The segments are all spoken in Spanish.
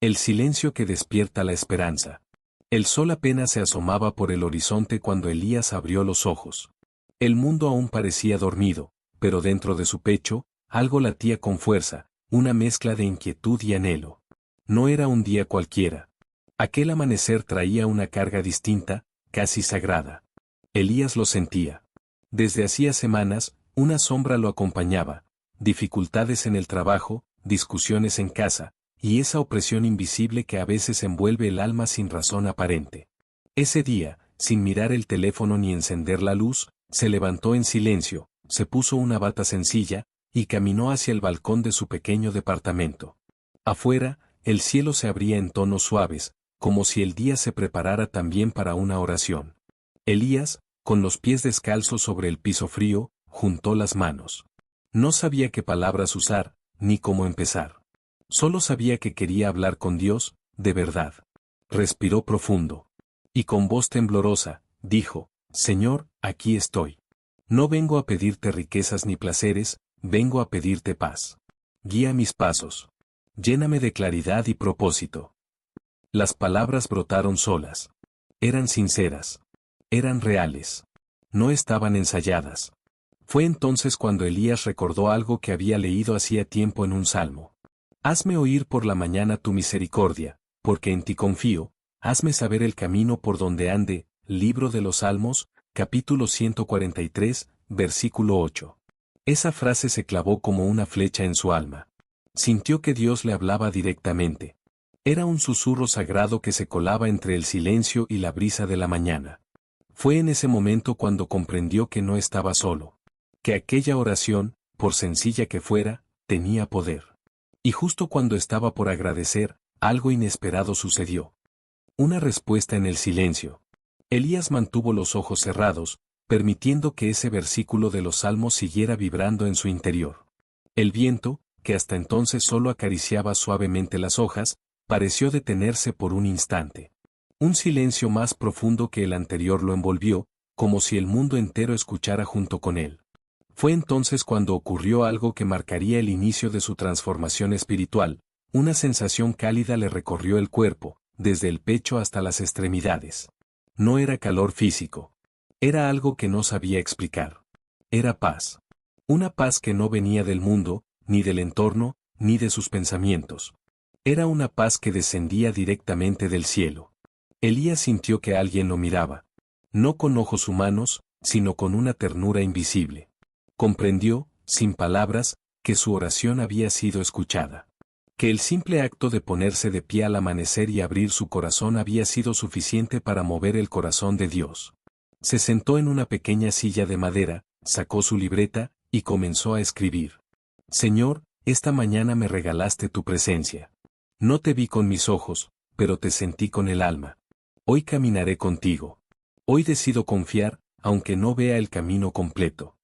El silencio que despierta la esperanza. El sol apenas se asomaba por el horizonte cuando Elías abrió los ojos. El mundo aún parecía dormido, pero dentro de su pecho, algo latía con fuerza, una mezcla de inquietud y anhelo. No era un día cualquiera. Aquel amanecer traía una carga distinta, casi sagrada. Elías lo sentía. Desde hacía semanas, una sombra lo acompañaba, dificultades en el trabajo, discusiones en casa, y esa opresión invisible que a veces envuelve el alma sin razón aparente. Ese día, sin mirar el teléfono ni encender la luz, se levantó en silencio, se puso una bata sencilla, y caminó hacia el balcón de su pequeño departamento. Afuera, el cielo se abría en tonos suaves, como si el día se preparara también para una oración. Elías, con los pies descalzos sobre el piso frío, juntó las manos. No sabía qué palabras usar, ni cómo empezar. Solo sabía que quería hablar con Dios, de verdad. Respiró profundo. Y con voz temblorosa, dijo, Señor, aquí estoy. No vengo a pedirte riquezas ni placeres, vengo a pedirte paz. Guía mis pasos. Lléname de claridad y propósito. Las palabras brotaron solas. Eran sinceras. Eran reales. No estaban ensayadas. Fue entonces cuando Elías recordó algo que había leído hacía tiempo en un salmo. Hazme oír por la mañana tu misericordia, porque en ti confío, hazme saber el camino por donde ande. Libro de los Salmos, capítulo 143, versículo 8. Esa frase se clavó como una flecha en su alma. Sintió que Dios le hablaba directamente. Era un susurro sagrado que se colaba entre el silencio y la brisa de la mañana. Fue en ese momento cuando comprendió que no estaba solo. Que aquella oración, por sencilla que fuera, tenía poder. Y justo cuando estaba por agradecer, algo inesperado sucedió. Una respuesta en el silencio. Elías mantuvo los ojos cerrados, permitiendo que ese versículo de los Salmos siguiera vibrando en su interior. El viento, que hasta entonces solo acariciaba suavemente las hojas, pareció detenerse por un instante. Un silencio más profundo que el anterior lo envolvió, como si el mundo entero escuchara junto con él. Fue entonces cuando ocurrió algo que marcaría el inicio de su transformación espiritual. Una sensación cálida le recorrió el cuerpo, desde el pecho hasta las extremidades. No era calor físico. Era algo que no sabía explicar. Era paz. Una paz que no venía del mundo, ni del entorno, ni de sus pensamientos. Era una paz que descendía directamente del cielo. Elías sintió que alguien lo miraba. No con ojos humanos, sino con una ternura invisible. Comprendió, sin palabras, que su oración había sido escuchada. Que el simple acto de ponerse de pie al amanecer y abrir su corazón había sido suficiente para mover el corazón de Dios. Se sentó en una pequeña silla de madera, sacó su libreta, y comenzó a escribir. Señor, esta mañana me regalaste tu presencia. No te vi con mis ojos, pero te sentí con el alma. Hoy caminaré contigo. Hoy decido confiar, aunque no vea el camino completo.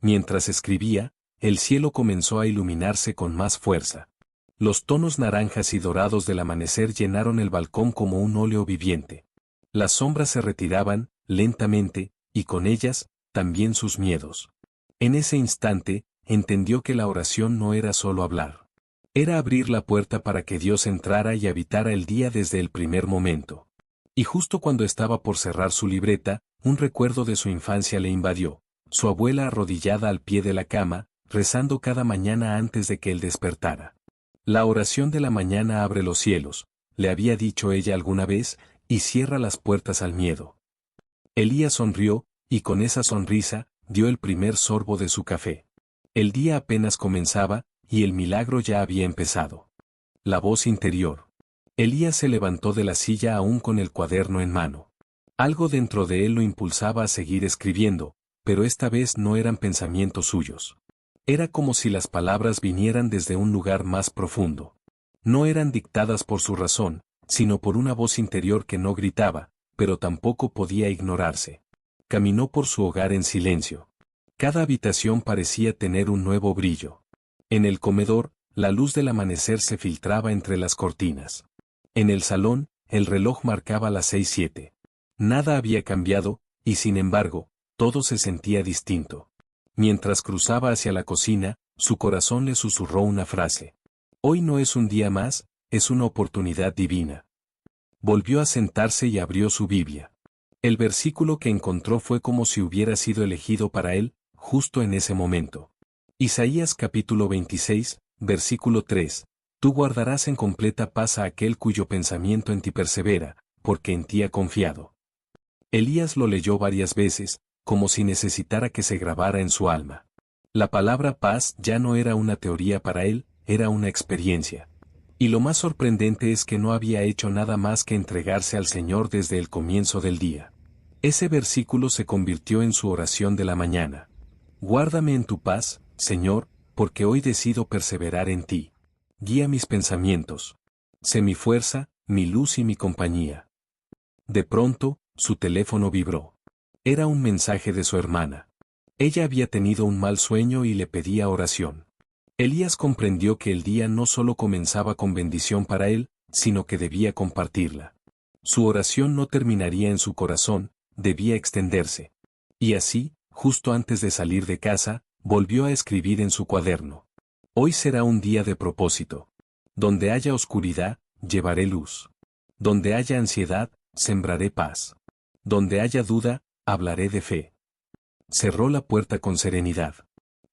Mientras escribía, el cielo comenzó a iluminarse con más fuerza. Los tonos naranjas y dorados del amanecer llenaron el balcón como un óleo viviente. Las sombras se retiraban, lentamente, y con ellas, también sus miedos. En ese instante, entendió que la oración no era solo hablar. Era abrir la puerta para que Dios entrara y habitara el día desde el primer momento. Y justo cuando estaba por cerrar su libreta, un recuerdo de su infancia le invadió. Su abuela arrodillada al pie de la cama, rezando cada mañana antes de que él despertara. La oración de la mañana abre los cielos, le había dicho ella alguna vez, y cierra las puertas al miedo. Elías sonrió, y con esa sonrisa, dio el primer sorbo de su café. El día apenas comenzaba, y el milagro ya había empezado. La voz interior. Elías se levantó de la silla aún con el cuaderno en mano. Algo dentro de él lo impulsaba a seguir escribiendo, pero esta vez no eran pensamientos suyos. Era como si las palabras vinieran desde un lugar más profundo. No eran dictadas por su razón, sino por una voz interior que no gritaba, pero tampoco podía ignorarse. Caminó por su hogar en silencio. Cada habitación parecía tener un nuevo brillo. En el comedor, la luz del amanecer se filtraba entre las cortinas. En el salón, el reloj marcaba las 6:07. Nada había cambiado, y sin embargo, todo se sentía distinto. Mientras cruzaba hacia la cocina, su corazón le susurró una frase. Hoy no es un día más, es una oportunidad divina. Volvió a sentarse y abrió su Biblia. El versículo que encontró fue como si hubiera sido elegido para él, justo en ese momento. Isaías capítulo 26, versículo 3. Tú guardarás en completa paz a aquel cuyo pensamiento en ti persevera, porque en ti ha confiado. Elías lo leyó varias veces, como si necesitara que se grabara en su alma. La palabra paz ya no era una teoría para él, era una experiencia. Y lo más sorprendente es que no había hecho nada más que entregarse al Señor desde el comienzo del día. Ese versículo se convirtió en su oración de la mañana. Guárdame en tu paz, Señor, porque hoy decido perseverar en ti. Guía mis pensamientos. Sé mi fuerza, mi luz y mi compañía. De pronto, su teléfono vibró. Era un mensaje de su hermana. Ella había tenido un mal sueño y le pedía oración. Elías comprendió que el día no solo comenzaba con bendición para él, sino que debía compartirla. Su oración no terminaría en su corazón, debía extenderse. Y así, justo antes de salir de casa, volvió a escribir en su cuaderno. Hoy será un día de propósito. Donde haya oscuridad, llevaré luz. Donde haya ansiedad, sembraré paz. Donde haya duda, hablaré de fe. Cerró la puerta con serenidad.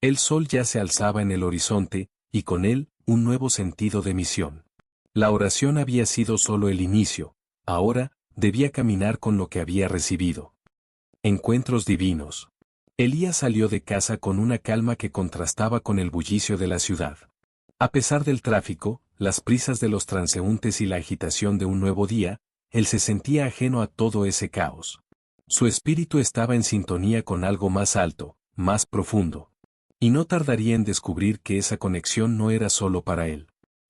El sol ya se alzaba en el horizonte, y con él, un nuevo sentido de misión. La oración había sido solo el inicio, ahora, debía caminar con lo que había recibido. Encuentros divinos. Elías salió de casa con una calma que contrastaba con el bullicio de la ciudad. A pesar del tráfico, las prisas de los transeúntes y la agitación de un nuevo día, él se sentía ajeno a todo ese caos. Su espíritu estaba en sintonía con algo más alto, más profundo. Y no tardaría en descubrir que esa conexión no era solo para él.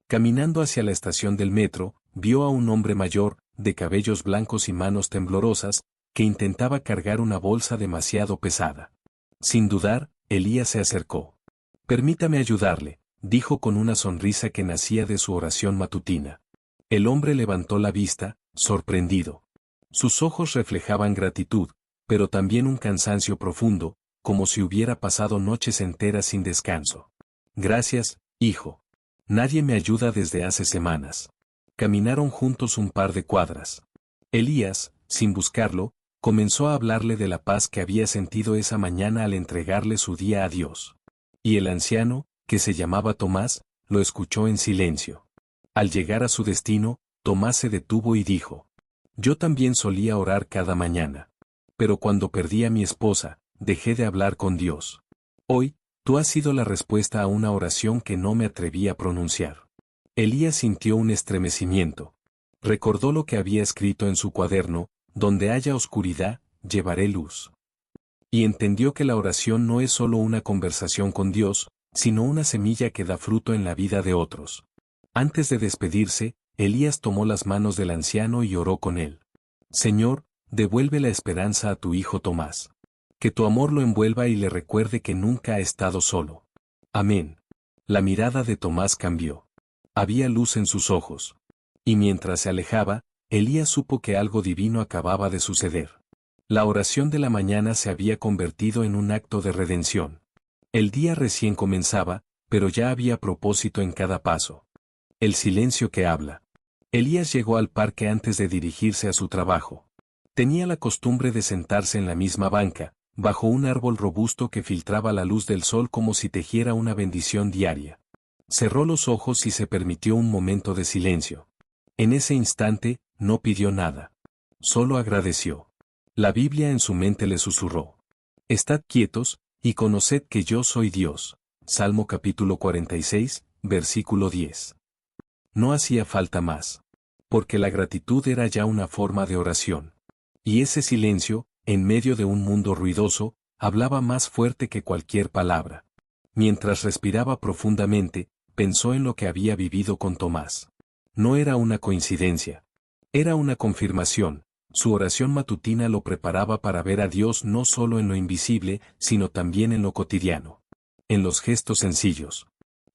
Caminando hacia la estación del metro, vio a un hombre mayor, de cabellos blancos y manos temblorosas, que intentaba cargar una bolsa demasiado pesada. Sin dudar, Elías se acercó. «Permítame ayudarle», dijo con una sonrisa que nacía de su oración matutina. El hombre levantó la vista, sorprendido. Sus ojos reflejaban gratitud, pero también un cansancio profundo, como si hubiera pasado noches enteras sin descanso. «Gracias, hijo. Nadie me ayuda desde hace semanas». Caminaron juntos un par de cuadras. Elías, sin buscarlo, comenzó a hablarle de la paz que había sentido esa mañana al entregarle su día a Dios. Y el anciano, que se llamaba Tomás, lo escuchó en silencio. Al llegar a su destino, Tomás se detuvo y dijo: «Yo también solía orar cada mañana. Pero cuando perdí a mi esposa, dejé de hablar con Dios. Hoy, tú has sido la respuesta a una oración que no me atreví a pronunciar». Elías sintió un estremecimiento. Recordó lo que había escrito en su cuaderno: «Donde haya oscuridad, llevaré luz». Y entendió que la oración no es solo una conversación con Dios, sino una semilla que da fruto en la vida de otros. Antes de despedirse, Elías tomó las manos del anciano y oró con él. «Señor, devuelve la esperanza a tu hijo Tomás. Que tu amor lo envuelva y le recuerde que nunca ha estado solo. Amén». La mirada de Tomás cambió. Había luz en sus ojos. Y mientras se alejaba, Elías supo que algo divino acababa de suceder. La oración de la mañana se había convertido en un acto de redención. El día recién comenzaba, pero ya había propósito en cada paso. El silencio que habla. Elías llegó al parque antes de dirigirse a su trabajo. Tenía la costumbre de sentarse en la misma banca, bajo un árbol robusto que filtraba la luz del sol como si tejiera una bendición diaria. Cerró los ojos y se permitió un momento de silencio. En ese instante, no pidió nada. Solo agradeció. La Biblia en su mente le susurró: «Estad quietos, y conoced que yo soy Dios». Salmo capítulo 46, versículo 10. No hacía falta más. Porque la gratitud era ya una forma de oración. Y ese silencio, en medio de un mundo ruidoso, hablaba más fuerte que cualquier palabra. Mientras respiraba profundamente, pensó en lo que había vivido con Tomás. No era una coincidencia. Era una confirmación. Su oración matutina lo preparaba para ver a Dios no solo en lo invisible, sino también en lo cotidiano. En los gestos sencillos.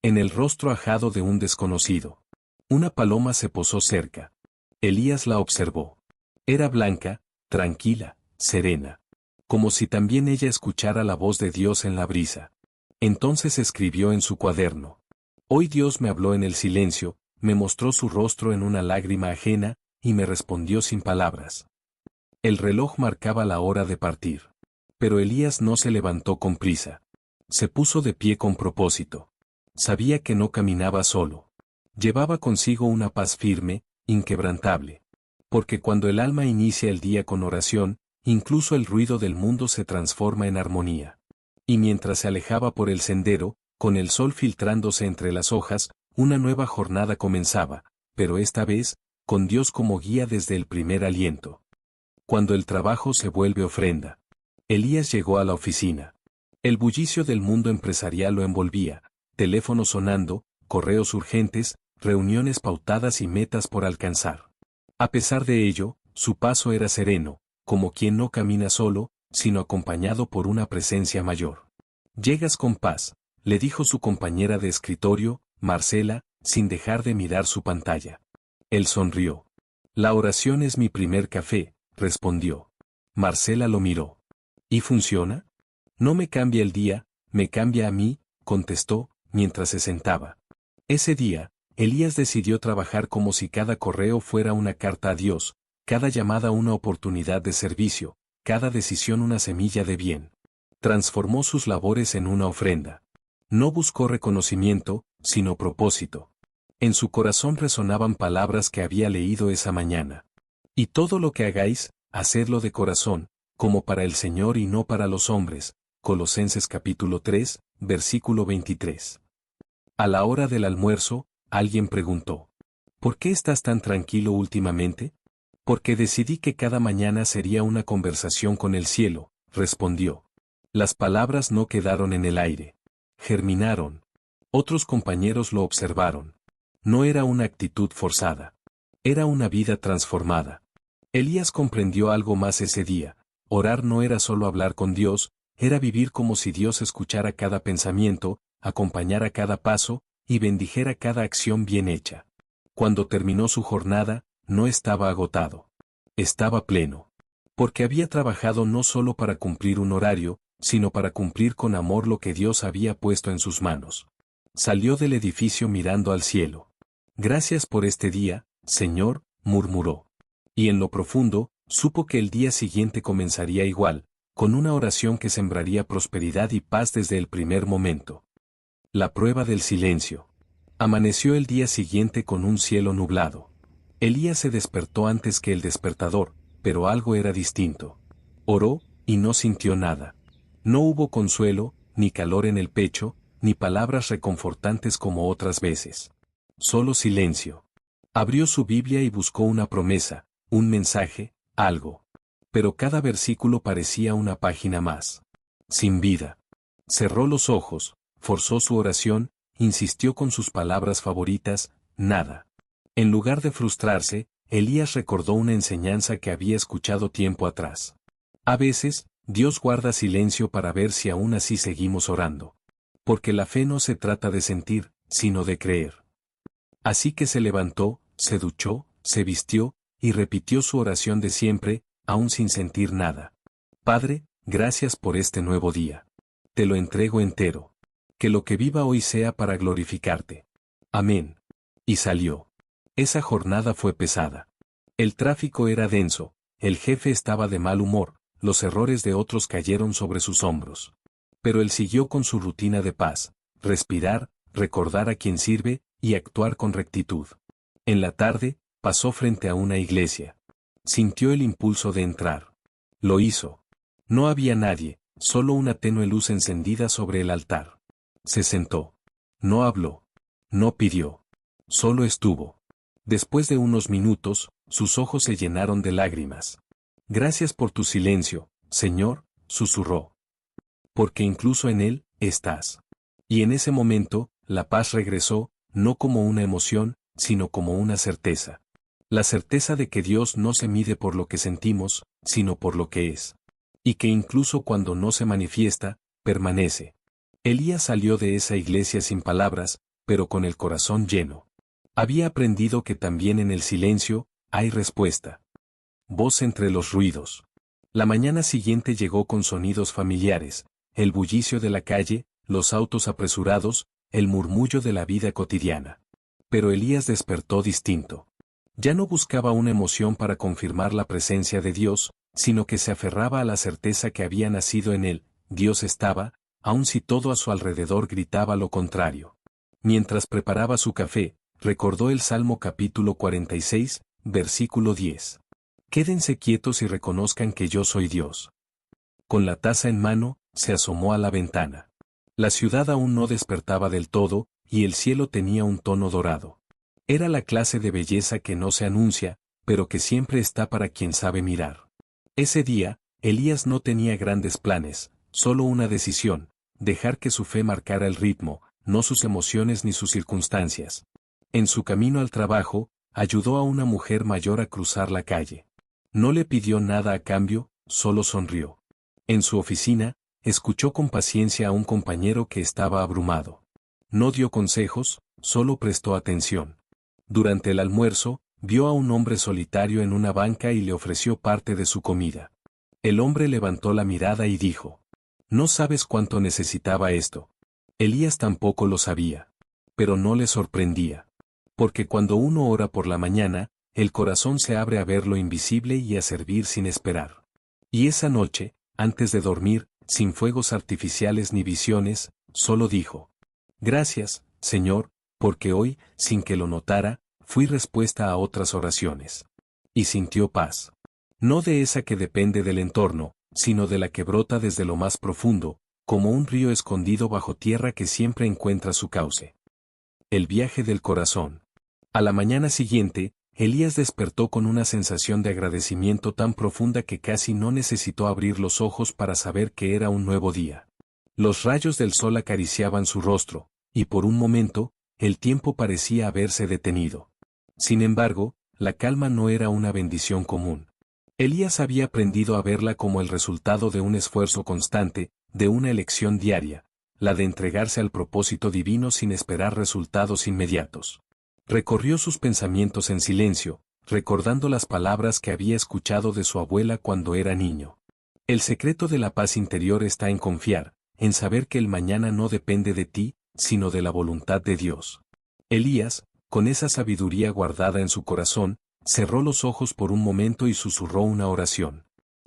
En el rostro ajado de un desconocido. Una paloma se posó cerca. Elías la observó. Era blanca, tranquila, serena. Como si también ella escuchara la voz de Dios en la brisa. Entonces escribió en su cuaderno: «Hoy Dios me habló en el silencio, me mostró su rostro en una lágrima ajena, y me respondió sin palabras. El reloj marcaba la hora de partir. Pero Elías no se levantó con prisa. Se puso de pie con propósito. Sabía que no caminaba solo. Llevaba consigo una paz firme, inquebrantable. Porque cuando el alma inicia el día con oración, incluso el ruido del mundo se transforma en armonía. Y mientras se alejaba por el sendero, con el sol filtrándose entre las hojas, una nueva jornada comenzaba, pero esta vez, con Dios como guía desde el primer aliento. Cuando el trabajo se vuelve ofrenda. Elías llegó a la oficina. El bullicio del mundo empresarial lo envolvía, teléfonos sonando, correos urgentes, reuniones pautadas y metas por alcanzar. A pesar de ello, su paso era sereno, como quien no camina solo, sino acompañado por una presencia mayor. «Llegas con paz», le dijo su compañera de escritorio, Marcela, sin dejar de mirar su pantalla. Él sonrió. «La oración es mi primer café», respondió. Marcela lo miró. «¿Y funciona?» «No me cambia el día, me cambia a mí», contestó, mientras se sentaba. Ese día, Elías decidió trabajar como si cada correo fuera una carta a Dios, cada llamada una oportunidad de servicio, cada decisión una semilla de bien. Transformó sus labores en una ofrenda. No buscó reconocimiento, sino propósito. En su corazón resonaban palabras que había leído esa mañana. «Y todo lo que hagáis, hacedlo de corazón, como para el Señor y no para los hombres», Colosenses capítulo 3, versículo 23. A la hora del almuerzo, alguien preguntó: «¿Por qué estás tan tranquilo últimamente?» «Porque decidí que cada mañana sería una conversación con el cielo», respondió. Las palabras no quedaron en el aire. Germinaron. Otros compañeros lo observaron. No era una actitud forzada. Era una vida transformada. Elías comprendió algo más ese día. Orar no era solo hablar con Dios, era vivir como si Dios escuchara cada pensamiento, acompañara cada paso, y bendijera cada acción bien hecha. Cuando terminó su jornada, no estaba agotado. Estaba pleno. Porque había trabajado no solo para cumplir un horario, sino para cumplir con amor lo que Dios había puesto en sus manos. Salió del edificio mirando al cielo. «Gracias por este día, Señor», murmuró. Y en lo profundo, supo que el día siguiente comenzaría igual, con una oración que sembraría prosperidad y paz desde el primer momento. La prueba del silencio. Amaneció el día siguiente con un cielo nublado. Elías se despertó antes que el despertador, pero algo era distinto. Oró, y no sintió nada. No hubo consuelo, ni calor en el pecho, ni palabras reconfortantes como otras veces. Solo silencio. Abrió su Biblia y buscó una promesa, un mensaje, algo. Pero cada versículo parecía una página más. Sin vida. Cerró los ojos, forzó su oración, insistió con sus palabras favoritas, nada. En lugar de frustrarse, Elías recordó una enseñanza que había escuchado tiempo atrás. A veces, Dios guarda silencio para ver si aún así seguimos orando. Porque la fe no se trata de sentir, sino de creer. Así que se levantó, se duchó, se vistió, y repitió su oración de siempre, aún sin sentir nada. «Padre, gracias por este nuevo día. Te lo entrego entero. Que lo que viva hoy sea para glorificarte. Amén». Y salió. Esa jornada fue pesada. El tráfico era denso, el jefe estaba de mal humor, los errores de otros cayeron sobre sus hombros. Pero él siguió con su rutina de paz, respirar, recordar a quien sirve, y actuar con rectitud. En la tarde, pasó frente a una iglesia. Sintió el impulso de entrar. Lo hizo. No había nadie, solo una tenue luz encendida sobre el altar. Se sentó. No habló. No pidió. Solo estuvo. Después de unos minutos, sus ojos se llenaron de lágrimas. «Gracias por tu silencio, Señor», susurró. «Porque incluso en él, estás». Y en ese momento, la paz regresó, no como una emoción, sino como una certeza. La certeza de que Dios no se mide por lo que sentimos, sino por lo que es. Y que incluso cuando no se manifiesta, permanece. Elías salió de esa iglesia sin palabras, pero con el corazón lleno. Había aprendido que también en el silencio, hay respuesta. Voz entre los ruidos. La mañana siguiente llegó con sonidos familiares, el bullicio de la calle, los autos apresurados, el murmullo de la vida cotidiana. Pero Elías despertó distinto. Ya no buscaba una emoción para confirmar la presencia de Dios, sino que se aferraba a la certeza que había nacido en él. Dios estaba, aun si todo a su alrededor gritaba lo contrario. Mientras preparaba su café, recordó el Salmo capítulo 46, versículo 10. Quédense quietos y reconozcan que yo soy Dios. Con la taza en mano, se asomó a la ventana. La ciudad aún no despertaba del todo, y el cielo tenía un tono dorado. Era la clase de belleza que no se anuncia, pero que siempre está para quien sabe mirar. Ese día, Elías no tenía grandes planes, solo una decisión: dejar que su fe marcara el ritmo, no sus emociones ni sus circunstancias. En su camino al trabajo, ayudó a una mujer mayor a cruzar la calle. No le pidió nada a cambio, solo sonrió. En su oficina, escuchó con paciencia a un compañero que estaba abrumado. No dio consejos, solo prestó atención. Durante el almuerzo, vio a un hombre solitario en una banca y le ofreció parte de su comida. El hombre levantó la mirada y dijo: «No sabes cuánto necesitaba esto». Elías tampoco lo sabía. Pero no le sorprendía. Porque cuando uno ora por la mañana, el corazón se abre a ver lo invisible y a servir sin esperar. Y esa noche, antes de dormir, sin fuegos artificiales ni visiones, solo dijo: «Gracias, Señor, porque hoy, sin que lo notara, fui respuesta a otras oraciones». Y sintió paz. No de esa que depende del entorno, sino de la que brota desde lo más profundo, como un río escondido bajo tierra que siempre encuentra su cauce. El viaje del corazón. A la mañana siguiente, Elías despertó con una sensación de agradecimiento tan profunda que casi no necesitó abrir los ojos para saber que era un nuevo día. Los rayos del sol acariciaban su rostro, y por un momento, el tiempo parecía haberse detenido. Sin embargo, la calma no era una bendición común. Elías había aprendido a verla como el resultado de un esfuerzo constante, de una elección diaria, la de entregarse al propósito divino sin esperar resultados inmediatos. Recorrió sus pensamientos en silencio, recordando las palabras que había escuchado de su abuela cuando era niño. El secreto de la paz interior está en confiar, en saber que el mañana no depende de ti, sino de la voluntad de Dios. Elías, con esa sabiduría guardada en su corazón, cerró los ojos por un momento y susurró una oración.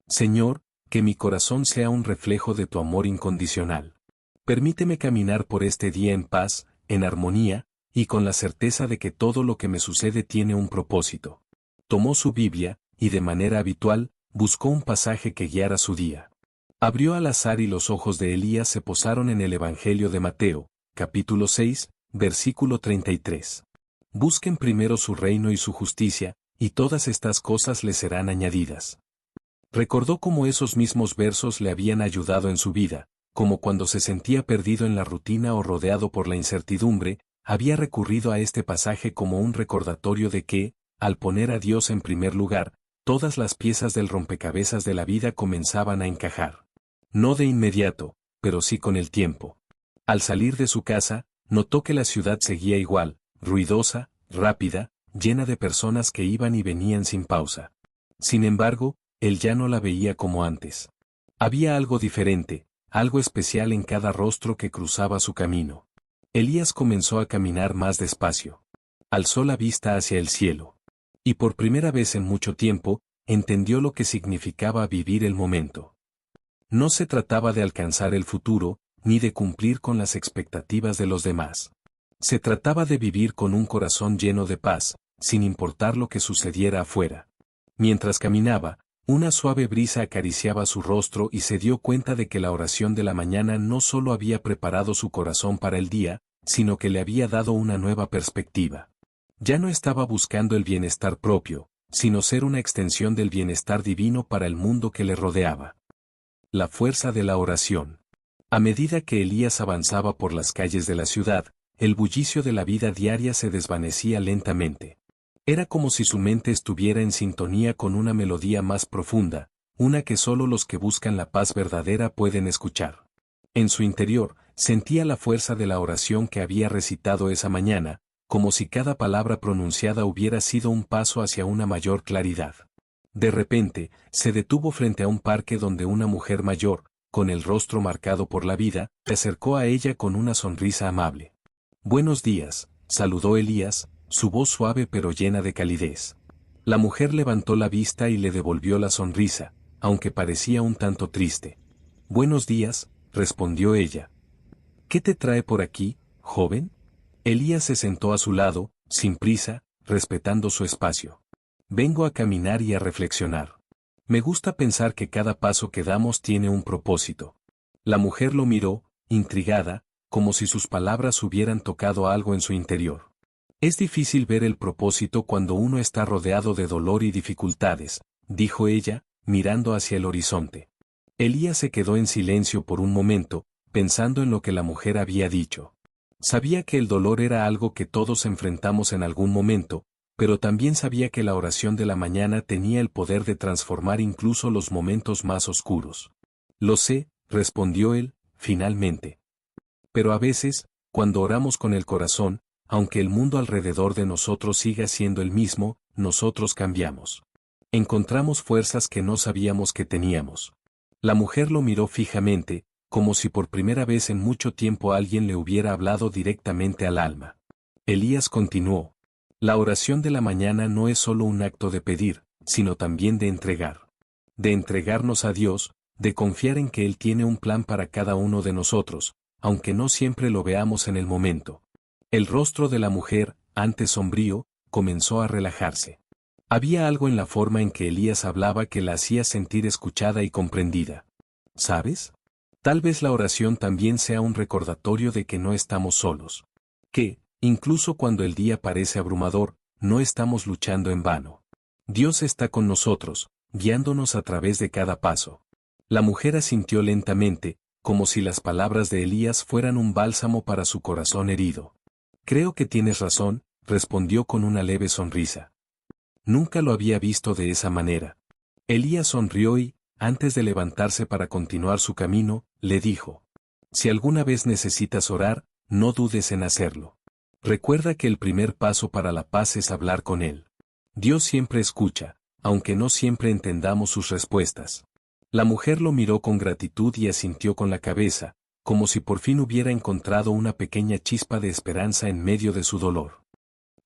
Señor, que mi corazón sea un reflejo de tu amor incondicional. Permíteme caminar por este día en paz, en armonía, y con la certeza de que todo lo que me sucede tiene un propósito. Tomó su Biblia, y de manera habitual, buscó un pasaje que guiara su día. Abrió al azar y los ojos de Elías se posaron en el Evangelio de Mateo, capítulo 6, versículo 33. Busquen primero su reino y su justicia, y todas estas cosas le serán añadidas. Recordó cómo esos mismos versos le habían ayudado en su vida, como cuando se sentía perdido en la rutina o rodeado por la incertidumbre, había recurrido a este pasaje como un recordatorio de que, al poner a Dios en primer lugar, todas las piezas del rompecabezas de la vida comenzaban a encajar. No de inmediato, pero sí con el tiempo. Al salir de su casa, notó que la ciudad seguía igual, ruidosa, rápida, llena de personas que iban y venían sin pausa. Sin embargo, él ya no la veía como antes. Había algo diferente, algo especial en cada rostro que cruzaba su camino. Elías comenzó a caminar más despacio. Alzó la vista hacia el cielo. Y por primera vez en mucho tiempo, entendió lo que significaba vivir el momento. No se trataba de alcanzar el futuro, ni de cumplir con las expectativas de los demás. Se trataba de vivir con un corazón lleno de paz, sin importar lo que sucediera afuera. Mientras caminaba, una suave brisa acariciaba su rostro y se dio cuenta de que la oración de la mañana no solo había preparado su corazón para el día, sino que le había dado una nueva perspectiva. Ya no estaba buscando el bienestar propio, sino ser una extensión del bienestar divino para el mundo que le rodeaba. La fuerza de la oración. A medida que Elías avanzaba por las calles de la ciudad, el bullicio de la vida diaria se desvanecía lentamente. Era como si su mente estuviera en sintonía con una melodía más profunda, una que solo los que buscan la paz verdadera pueden escuchar. En su interior, sentía la fuerza de la oración que había recitado esa mañana, como si cada palabra pronunciada hubiera sido un paso hacia una mayor claridad. De repente, se detuvo frente a un parque donde una mujer mayor, con el rostro marcado por la vida, se acercó a ella con una sonrisa amable. «Buenos días», saludó Elías, su voz suave pero llena de calidez. La mujer levantó la vista y le devolvió la sonrisa, aunque parecía un tanto triste. «Buenos días», respondió ella. «¿Qué te trae por aquí, joven?» Elías se sentó a su lado, sin prisa, respetando su espacio. «Vengo a caminar y a reflexionar. Me gusta pensar que cada paso que damos tiene un propósito». La mujer lo miró, intrigada, como si sus palabras hubieran tocado algo en su interior. «Es difícil ver el propósito cuando uno está rodeado de dolor y dificultades», dijo ella, mirando hacia el horizonte. Elías se quedó en silencio por un momento, pensando en lo que la mujer había dicho. Sabía que el dolor era algo que todos enfrentamos en algún momento, pero también sabía que la oración de la mañana tenía el poder de transformar incluso los momentos más oscuros. «Lo sé», respondió él, finalmente. «Pero a veces, cuando oramos con el corazón, aunque el mundo alrededor de nosotros siga siendo el mismo, nosotros cambiamos. Encontramos fuerzas que no sabíamos que teníamos». La mujer lo miró fijamente, como si por primera vez en mucho tiempo alguien le hubiera hablado directamente al alma. Elías continuó. «La oración de la mañana no es solo un acto de pedir, sino también de entregar. De entregarnos a Dios, de confiar en que Él tiene un plan para cada uno de nosotros, aunque no siempre lo veamos en el momento». El rostro de la mujer, antes sombrío, comenzó a relajarse. Había algo en la forma en que Elías hablaba que la hacía sentir escuchada y comprendida. «¿Sabes? Tal vez la oración también sea un recordatorio de que no estamos solos. Que, incluso cuando el día parece abrumador, no estamos luchando en vano. Dios está con nosotros, guiándonos a través de cada paso». La mujer asintió lentamente, como si las palabras de Elías fueran un bálsamo para su corazón herido. «Creo que tienes razón», respondió con una leve sonrisa. Nunca lo había visto de esa manera. Elías sonrió y, antes de levantarse para continuar su camino, le dijo: «Si alguna vez necesitas orar, no dudes en hacerlo. Recuerda que el primer paso para la paz es hablar con Él. Dios siempre escucha, aunque no siempre entendamos sus respuestas». La mujer lo miró con gratitud y asintió con la cabeza, como si por fin hubiera encontrado una pequeña chispa de esperanza en medio de su dolor.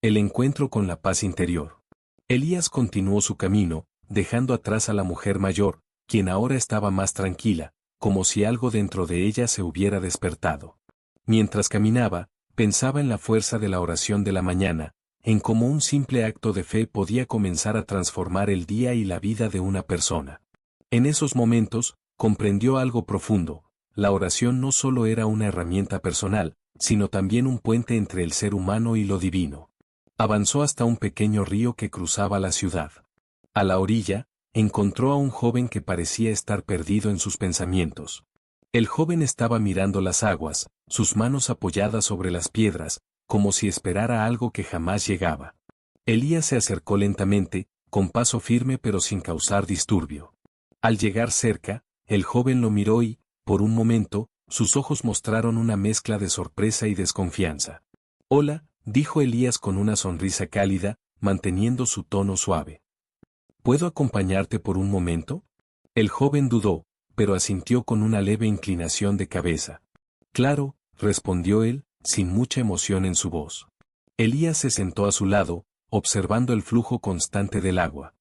El encuentro con la paz interior. Elías continuó su camino, dejando atrás a la mujer mayor, quien ahora estaba más tranquila, como si algo dentro de ella se hubiera despertado. Mientras caminaba, pensaba en la fuerza de la oración de la mañana, en cómo un simple acto de fe podía comenzar a transformar el día y la vida de una persona. En esos momentos, comprendió algo profundo: la oración no solo era una herramienta personal, sino también un puente entre el ser humano y lo divino. Avanzó hasta un pequeño río que cruzaba la ciudad. A la orilla, encontró a un joven que parecía estar perdido en sus pensamientos. El joven estaba mirando las aguas, sus manos apoyadas sobre las piedras, como si esperara algo que jamás llegaba. Elías se acercó lentamente, con paso firme pero sin causar disturbio. Al llegar cerca, el joven lo miró y, por un momento, sus ojos mostraron una mezcla de sorpresa y desconfianza. «Hola», dijo Elías con una sonrisa cálida, manteniendo su tono suave. «¿Puedo acompañarte por un momento?». El joven dudó, pero asintió con una leve inclinación de cabeza. «Claro», respondió él, sin mucha emoción en su voz. Elías se sentó a su lado, observando el flujo constante del agua.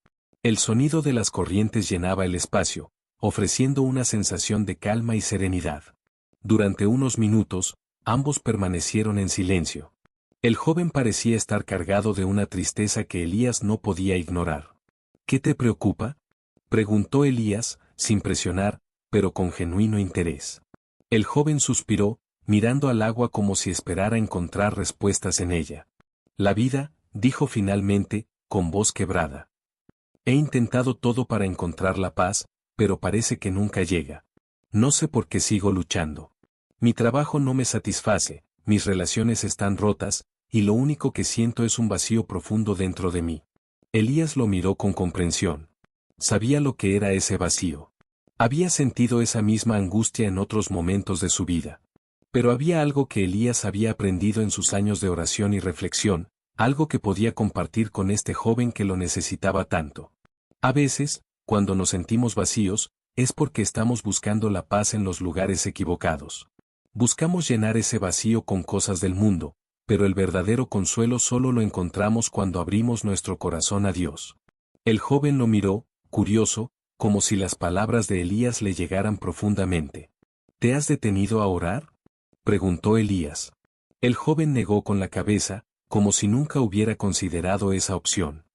El sonido de las corrientes llenaba el espacio, ofreciendo una sensación de calma y serenidad. Durante unos minutos, ambos permanecieron en silencio. El joven parecía estar cargado de una tristeza que Elías no podía ignorar. «¿Qué te preocupa?», preguntó Elías, sin presionar, pero con genuino interés. El joven suspiró, mirando al agua como si esperara encontrar respuestas en ella. «La vida», dijo finalmente, con voz quebrada. «He intentado todo para encontrar la paz, pero parece que nunca llega. No sé por qué sigo luchando. Mi trabajo no me satisface, mis relaciones están rotas, y lo único que siento es un vacío profundo dentro de mí». Elías lo miró con comprensión. Sabía lo que era ese vacío. Había sentido esa misma angustia en otros momentos de su vida. Pero había algo que Elías había aprendido en sus años de oración y reflexión, algo que podía compartir con este joven que lo necesitaba tanto. A veces, cuando nos sentimos vacíos, es porque estamos buscando la paz en los lugares equivocados. Buscamos llenar ese vacío con cosas del mundo, pero el verdadero consuelo solo lo encontramos cuando abrimos nuestro corazón a Dios. El joven lo miró, curioso, como si las palabras de Elías le llegaran profundamente. ¿Te has detenido a orar?, preguntó Elías. El joven negó con la cabeza, como si nunca hubiera considerado esa opción.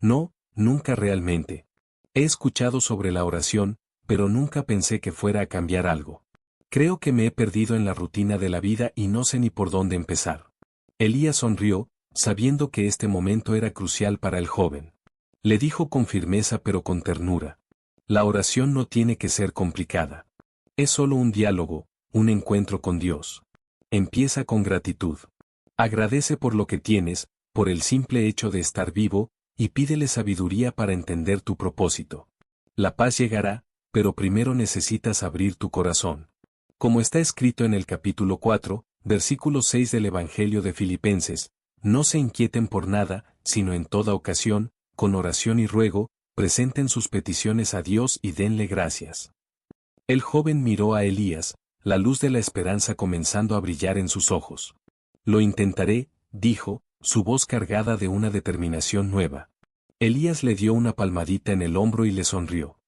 No, nunca realmente. He escuchado sobre la oración, pero nunca pensé que fuera a cambiar algo. Creo que me he perdido en la rutina de la vida y no sé ni por dónde empezar. Elías sonrió, sabiendo que este momento era crucial para el joven. Le dijo con firmeza pero con ternura. La oración no tiene que ser complicada. Es solo un diálogo, un encuentro con Dios. Empieza con gratitud. Agradece por lo que tienes, por el simple hecho de estar vivo, y pídele sabiduría para entender tu propósito. La paz llegará, pero primero necesitas abrir tu corazón. Como está escrito en el capítulo 4, versículo 6 del Evangelio de Filipenses, no se inquieten por nada, sino en toda ocasión, con oración y ruego, presenten sus peticiones a Dios y denle gracias. El joven miró a Elías, la luz de la esperanza comenzando a brillar en sus ojos. Lo intentaré, dijo, su voz cargada de una determinación nueva. Elías le dio una palmadita en el hombro y le sonrió.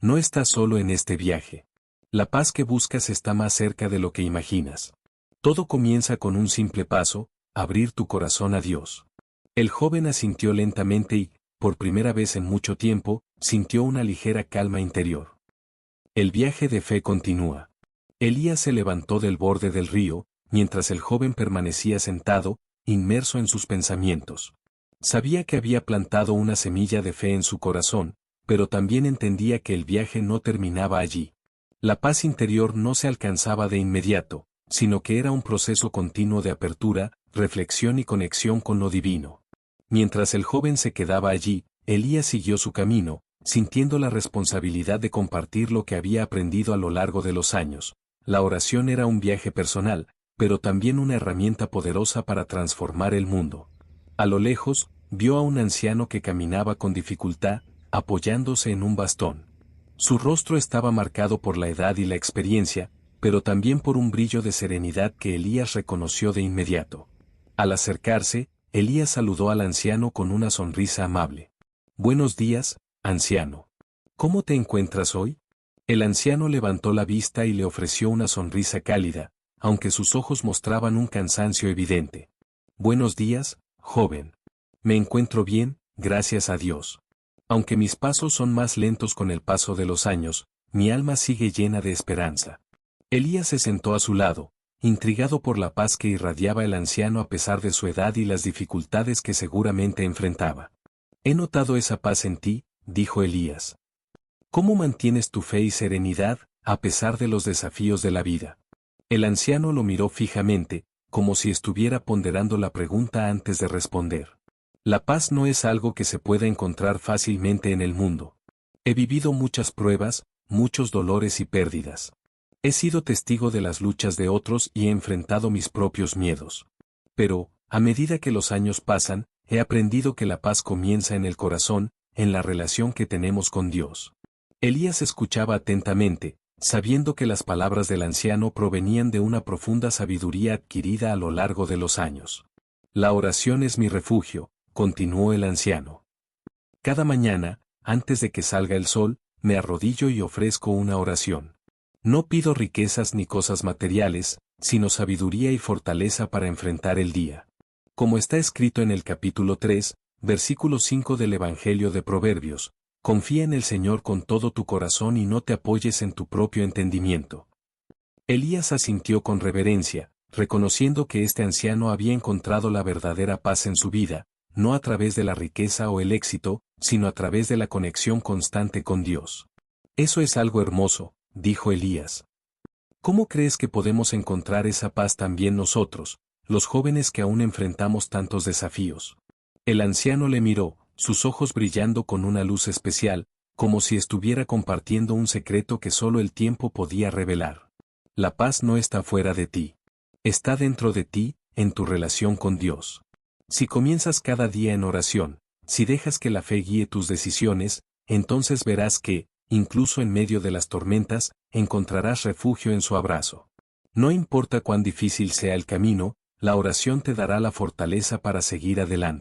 No estás solo en este viaje. La paz que buscas está más cerca de lo que imaginas. Todo comienza con un simple paso, abrir tu corazón a Dios. El joven asintió lentamente y, por primera vez en mucho tiempo, sintió una ligera calma interior. El viaje de fe continúa. Elías se levantó del borde del río, mientras el joven permanecía sentado, inmerso en sus pensamientos. Sabía que había plantado una semilla de fe en su corazón, pero también entendía que el viaje no terminaba allí. La paz interior no se alcanzaba de inmediato, sino que era un proceso continuo de apertura, reflexión y conexión con lo divino. Mientras el joven se quedaba allí, Elías siguió su camino, sintiendo la responsabilidad de compartir lo que había aprendido a lo largo de los años. La oración era un viaje personal, pero también una herramienta poderosa para transformar el mundo. A lo lejos, vio a un anciano que caminaba con dificultad, apoyándose en un bastón. Su rostro estaba marcado por la edad y la experiencia, pero también por un brillo de serenidad que Elías reconoció de inmediato. Al acercarse, Elías saludó al anciano con una sonrisa amable. «Buenos días, anciano. ¿Cómo te encuentras hoy?». El anciano levantó la vista y le ofreció una sonrisa cálida, aunque sus ojos mostraban un cansancio evidente. «Buenos días, joven. Me encuentro bien, gracias a Dios. Aunque mis pasos son más lentos con el paso de los años, mi alma sigue llena de esperanza». Elías se sentó a su lado, intrigado por la paz que irradiaba el anciano a pesar de su edad y las dificultades que seguramente enfrentaba. «He notado esa paz en ti», dijo Elías. «¿Cómo mantienes tu fe y serenidad, a pesar de los desafíos de la vida?». El anciano lo miró fijamente, como si estuviera ponderando la pregunta antes de responder. «La paz no es algo que se pueda encontrar fácilmente en el mundo. He vivido muchas pruebas, muchos dolores y pérdidas. He sido testigo de las luchas de otros y he enfrentado mis propios miedos. Pero, a medida que los años pasan, he aprendido que la paz comienza en el corazón, en la relación que tenemos con Dios». Elías escuchaba atentamente, sabiendo que las palabras del anciano provenían de una profunda sabiduría adquirida a lo largo de los años. «La oración es mi refugio», continuó el anciano. «Cada mañana, antes de que salga el sol, me arrodillo y ofrezco una oración. No pido riquezas ni cosas materiales, sino sabiduría y fortaleza para enfrentar el día. Como está escrito en el capítulo 3, versículo 5 del Evangelio de Proverbios, confía en el Señor con todo tu corazón y no te apoyes en tu propio entendimiento». Elías asintió con reverencia, reconociendo que este anciano había encontrado la verdadera paz en su vida, no a través de la riqueza o el éxito, sino a través de la conexión constante con Dios. «Eso es algo hermoso», dijo Elías. «¿Cómo crees que podemos encontrar esa paz también nosotros, los jóvenes que aún enfrentamos tantos desafíos?». El anciano le miró, sus ojos brillando con una luz especial, como si estuviera compartiendo un secreto que solo el tiempo podía revelar. «La paz no está fuera de ti. Está dentro de ti, en tu relación con Dios. Si comienzas cada día en oración, si dejas que la fe guíe tus decisiones, entonces verás que, incluso en medio de las tormentas, encontrarás refugio en su abrazo. No importa cuán difícil sea el camino, La oración te dará la fortaleza para seguir adelante.